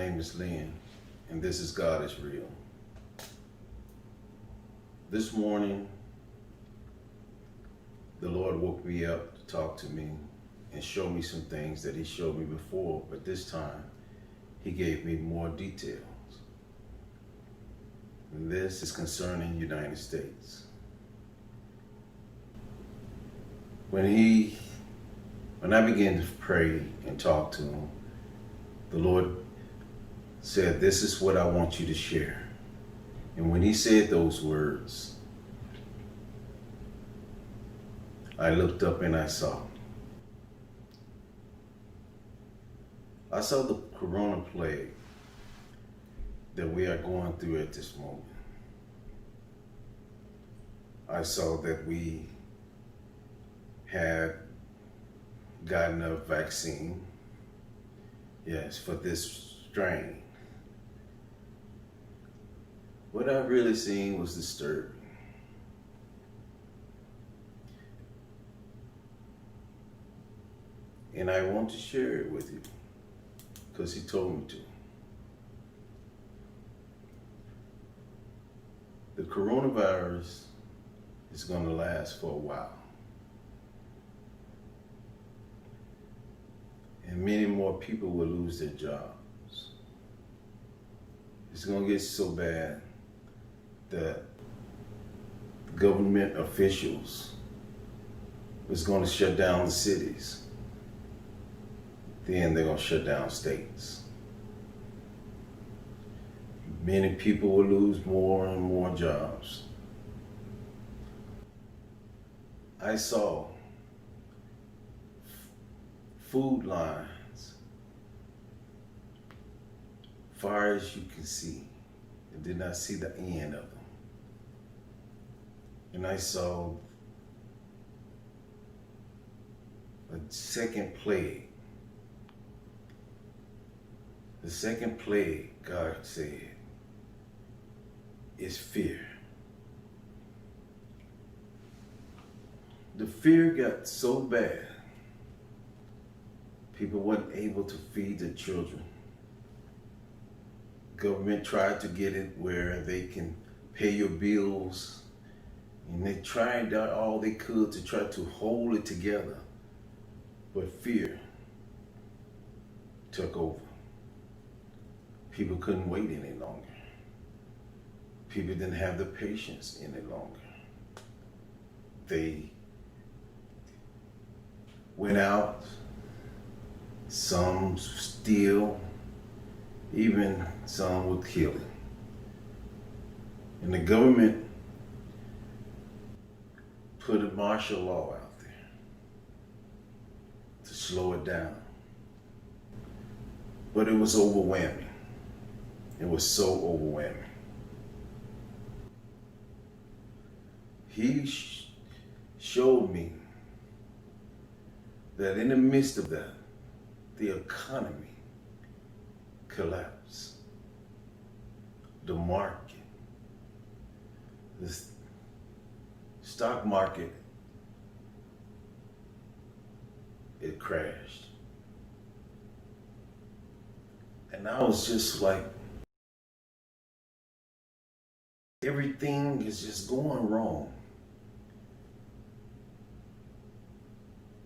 name is Lynn, and this is God is Real. This morning, the Lord woke me up to talk to me and show me some things that He showed me before, but this time, He gave me more details. And this is concerning the United States. When I began to pray and talk to Him, the Lord said, "This is what I want you to share." And when He said those words, I looked up and I saw the corona plague that we are going through at this moment. I saw that we had gotten a vaccine, yes, for this strain. What I really seen was disturbing. And I want to share it with you because He told me to. The coronavirus is going to last for a while. And many more people will lose their jobs. It's going to get so bad that government officials is going to shut down the cities. Then they're going to shut down states. Many people will lose more and more jobs. I saw food lines, far as you can see, and did not see the end of them. And I saw a second plague. The second plague, God said, is fear. The fear got so bad, people weren't able to feed their children. Government tried to get it where they can pay your bills, and they tried all they could to try to hold it together. But fear took over. People couldn't wait any longer. People didn't have the patience any longer. They went out, some steal, even some were killing. And the government put a martial law out there to slow it down. But it was overwhelming. It was so overwhelming. He showed me that in the midst of that, the economy collapsed. The market, the stock market, it crashed. And I was just like, everything is just going wrong.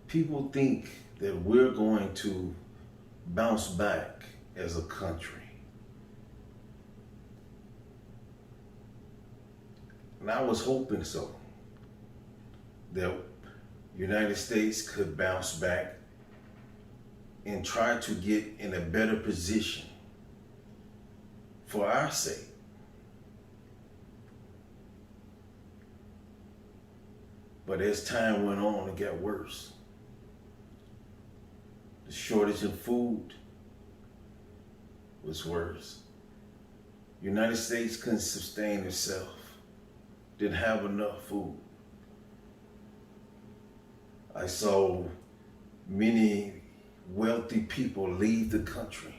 People think that we're going to bounce back as a country. And I was hoping so, that United States could bounce back and try to get in a better position for our sake. But as time went on, it got worse. The shortage of food was worse. United States couldn't sustain itself, didn't have enough food. I saw many wealthy people leave the country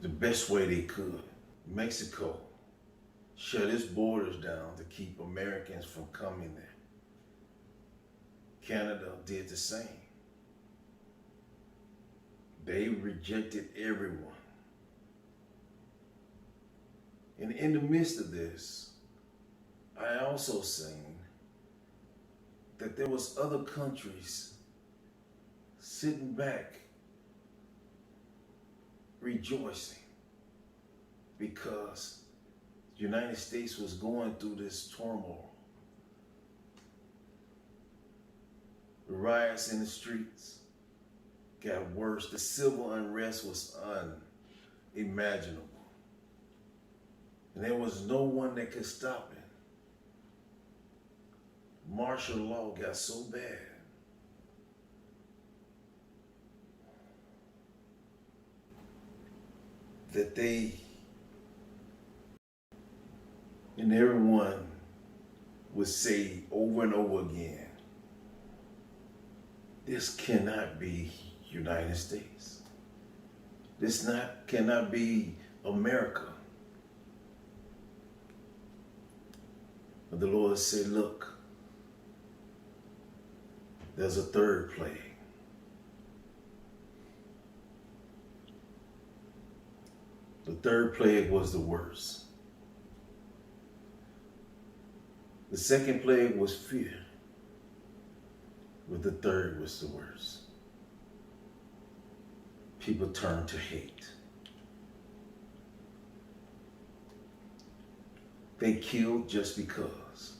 the best way they could. Mexico shut its borders down to keep Americans from coming there. Canada did the same. They rejected everyone. And in the midst of this, I also seen that there was other countries sitting back rejoicing because the United States was going through this turmoil. The riots in the streets got worse. The civil unrest was unimaginable. And there was no one that could stop it. Martial law got so bad that they and everyone would say over and over again, this cannot be United States. This cannot be America. But the Lord said, look, there's a third plague. The third plague was the worst. The second plague was fear, but the third was the worst. People turned to hate. They killed just because.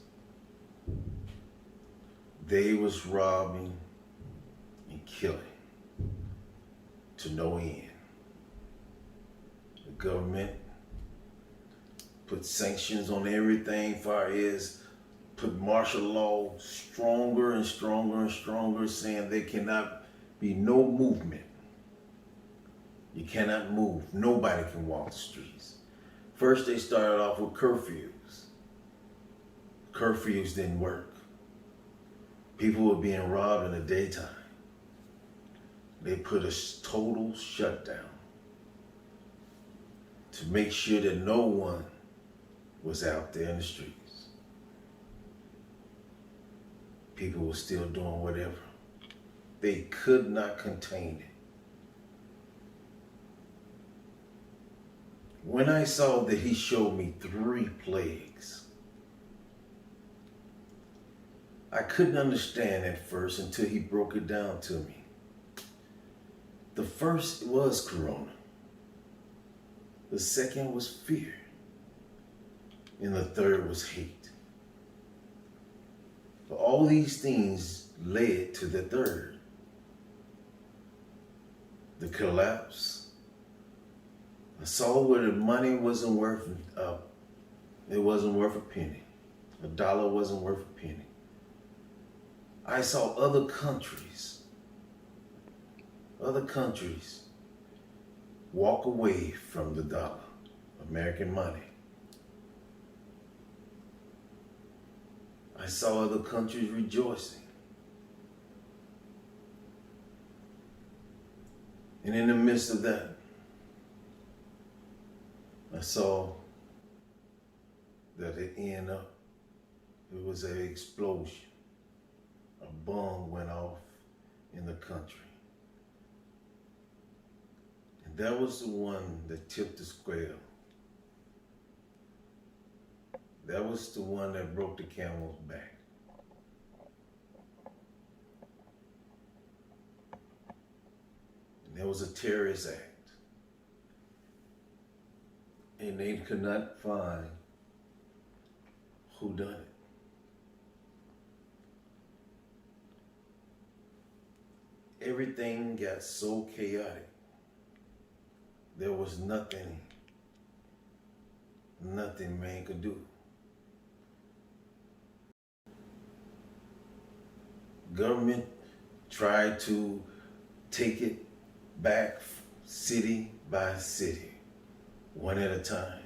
They was robbing and killing to no end. The government put sanctions on everything far as put martial law stronger and stronger and stronger, saying there cannot be no movement. You cannot move. Nobody can walk the streets. First they started off with curfews. Curfews didn't work. People were being robbed in the daytime. They put a total shutdown to make sure that no one was out there in the streets. People were still doing whatever. They could not contain it. When I saw that he showed me 3 plagues, I couldn't understand at first until he broke it down to me. The first was Corona. The second was fear. And the third was hate. But all these things led to the third. The collapse. I saw where the money wasn't worth, it wasn't worth a penny. $1 wasn't worth a penny. I saw other countries walk away from the dollar, American money. I saw other countries rejoicing. And in the midst of that, I saw that it ended up, it was an explosion. A bomb went off in the country. And that was the one that tipped the scale. That was the one that broke the camel's back. And there was a terrorist act. And they could not find who done it. Everything got so chaotic. There was nothing man could do. Government tried to take it back city by city, one at a time.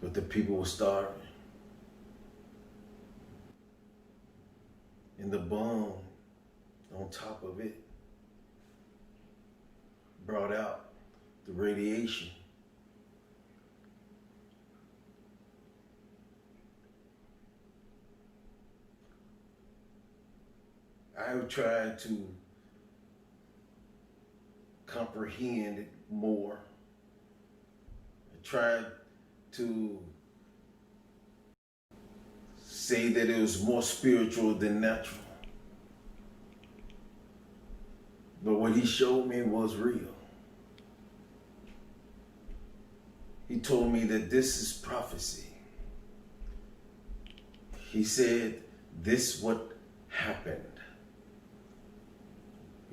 But the people were starving. And the bomb on top of it brought out the radiation. I tried to comprehend it more tried to say that it was more spiritual than natural. But what he showed me was real. He told me that this is prophecy. He said, this what happened.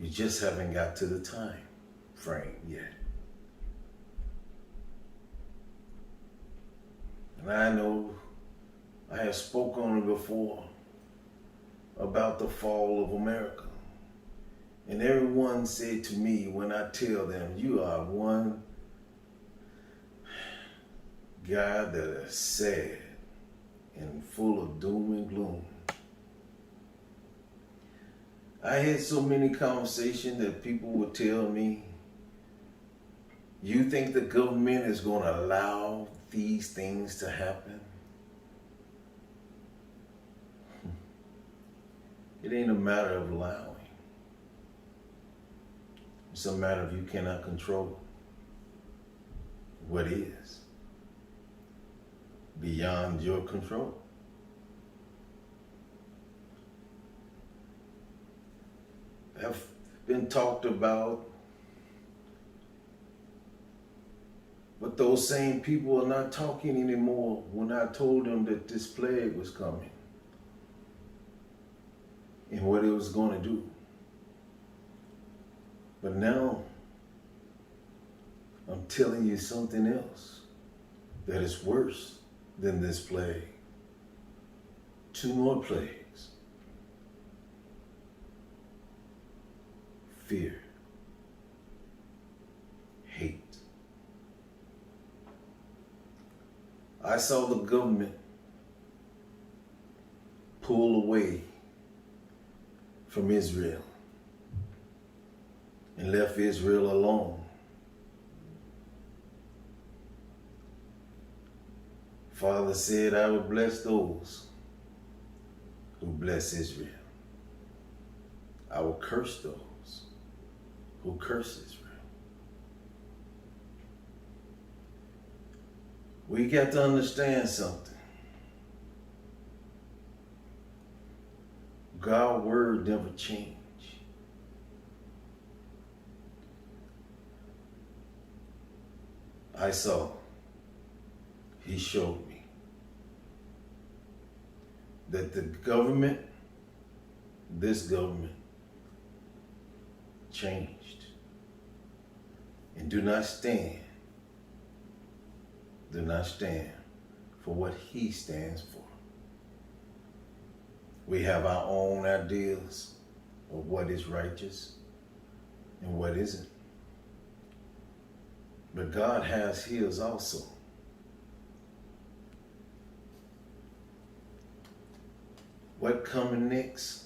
You just haven't got to the time frame yet. And I know I have spoken on it before about the fall of America. And everyone said to me when I tell them, you are one guy that is sad and full of doom and gloom. I had so many conversations that people would tell me, you think the government is going to allow these things to happen? It ain't a matter of allowing. It's a matter of you cannot control what is beyond your control. Have been talked about, but those same people are not talking anymore when I told them that this plague was coming and what it was going to do. But now I'm telling you something else that is worse than this plague. 2 more plagues. Fear, hate. I saw the government pull away from Israel and left Israel alone. Father said, I will bless those who bless Israel. I will curse those who curse Israel. We got to understand something. God's word never changed. I saw, he showed me that the government, this government, changed and do not stand for what he stands for. We have our own ideas of what is righteous and what isn't. But God has his also. What coming next?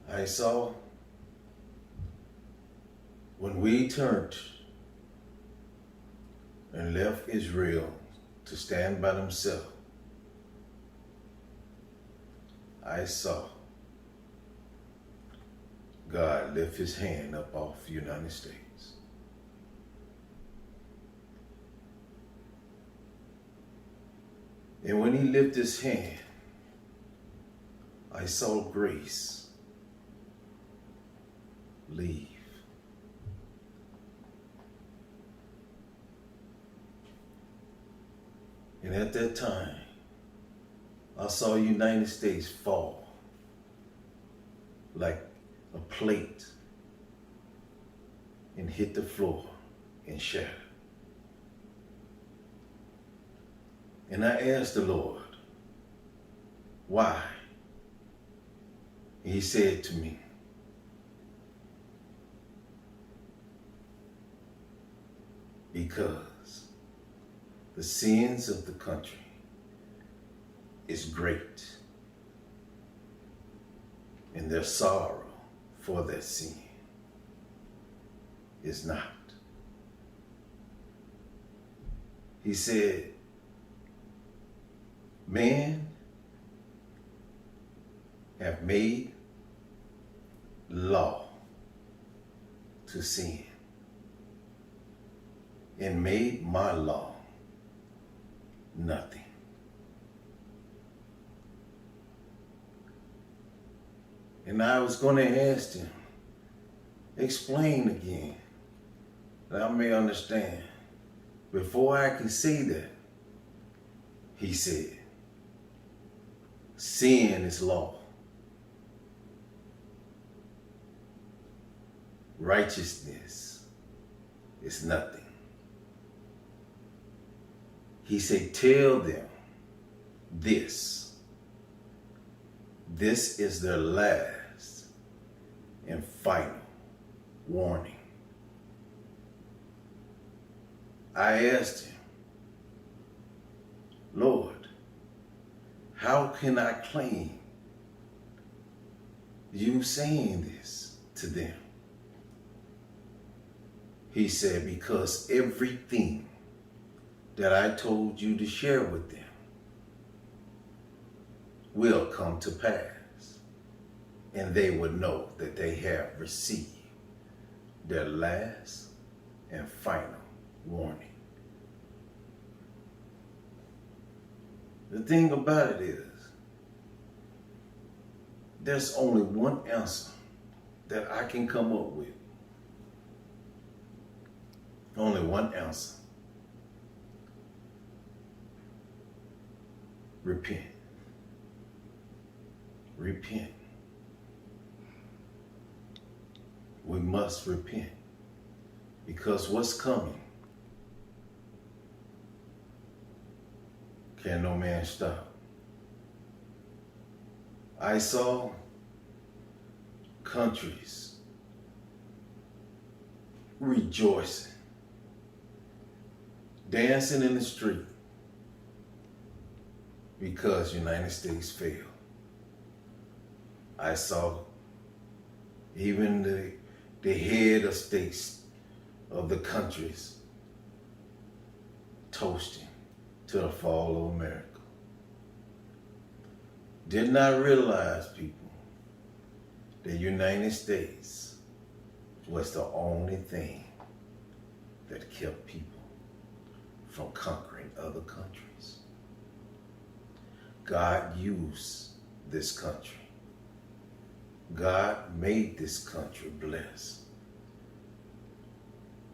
I saw when we turned and left Israel to stand by themselves, I saw God lift his hand up off the United States. And when he lifted his hand, I saw grace leave. And at that time, I saw the United States fall like a plate and hit the floor and shatter. And I asked the Lord, why? And he said to me, because the sins of the country is great, and their sorrow for their sin is not. He said, man have made law to sin. and made my law nothing. And I was going to ask him, explain again, that I may understand. Before I can say that, he said, sin is law. Righteousness is nothing. He said, tell them this. This is their last and final warning. I asked him, Lord, how can I claim you saying this to them? He said, because everything that I told you to share with them will come to pass, and they will know that they have received their last and final warning. The thing about it is, there's only one answer that I can come up with. Only one answer. Repent. Repent. We must repent, because what's coming can no man stop. I saw countries rejoicing, dancing in the street because United States failed. I saw even the head of states of the countries toasting to the fall of America. Did not realize, people, the United States was the only thing that kept people from conquering other countries. God used this country. God made this country blessed.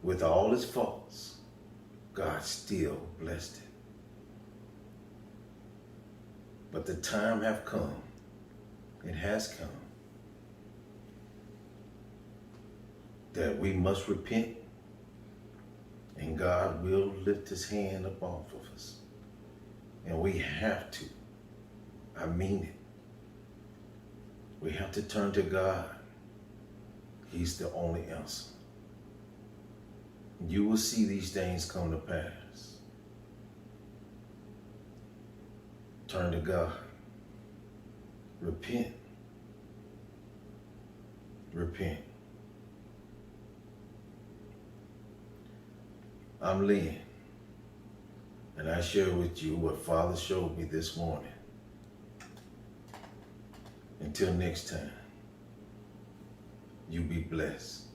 With all its faults, God still blessed it. But the time have come, it has come, that we must repent, and God will lift his hand up off of us. And we have to, I mean it, we have to turn to God. He's the only answer. You will see these things come to pass. Turn to God. Repent. Repent. I'm Lynn, and I share with you what Father showed me this morning. Until next time, you be blessed.